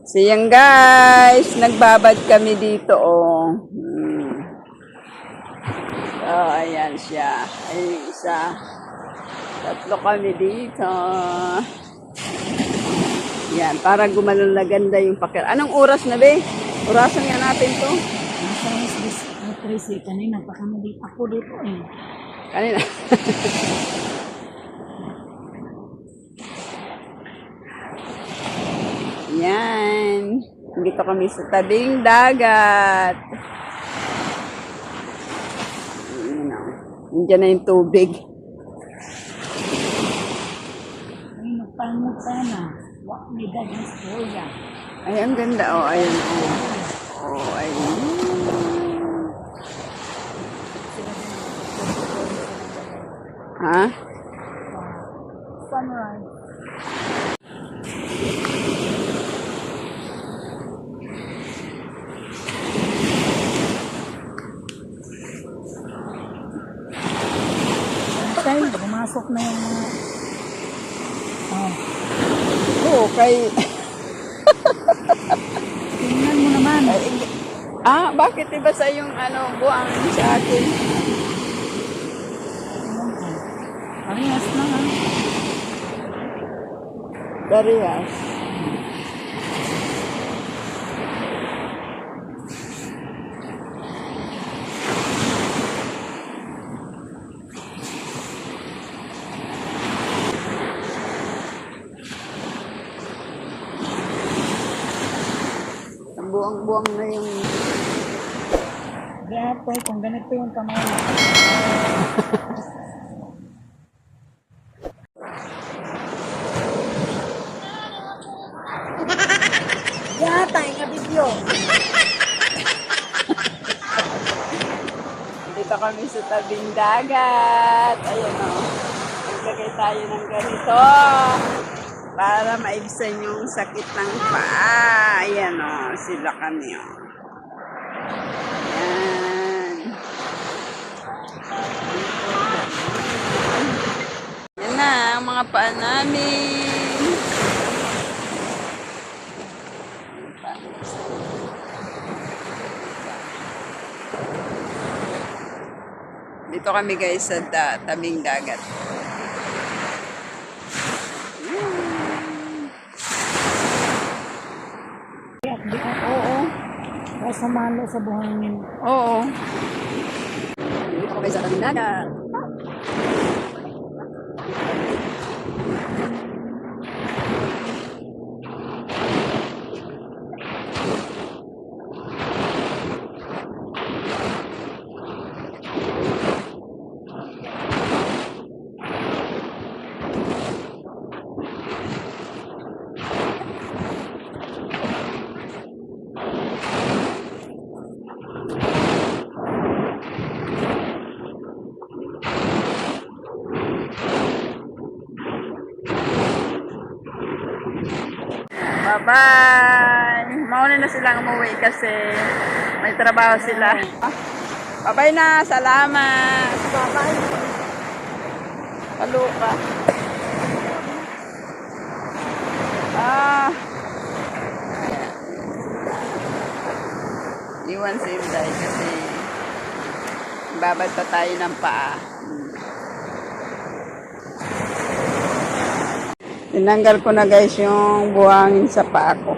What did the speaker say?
So yan guys, nagbabad kami dito oh. Oh, ayan siya. Ay, isa. Tatlo kami dito. Yan, para gumalong na ganda yung pakir. Anong oras na be? Orasan nga natin to. Nasa Tracy, kanina pa kami dito. Ako dito eh. Kanina. Yan. Dito kami sa tabing dagat. Nandiyan na yung tubig. Ay, nagpangot sana. Wak may dagas ko yan. Ay, ang ganda. Oh, ayun. Oh, oh ayun. Ha? Sunrise. Tay, pumasok na yung mga... Oh. Oo, kay... Tingnan mo naman. Bakit iba sa yung buang sa akin? Parehas na ha. Parehas. Buang-buang na yung... Gato, kung ganito yung kamay. Yata, nga video. Dito kami sa tabing dagat. Ayan o. Naglagay tayo ng ganito. Para maibsan yung sakit ng paa. Ayan o. Sila kami o. Ayan. Yan na ang mga paa namin. Dito kami guys sa tabing dagat. Oo. Basta malo sa buhangin. Oo. Dito kami sa tabing dagat. Bye-bye! Mauna na silang umuwi kasi may trabaho sila. Bye-bye na! Salamat! Bye-bye. Kaluka. Iwan si Inday kasi babad pa tayo ng paa. Tinanggal ko na guys yung buhangin sa paa ko.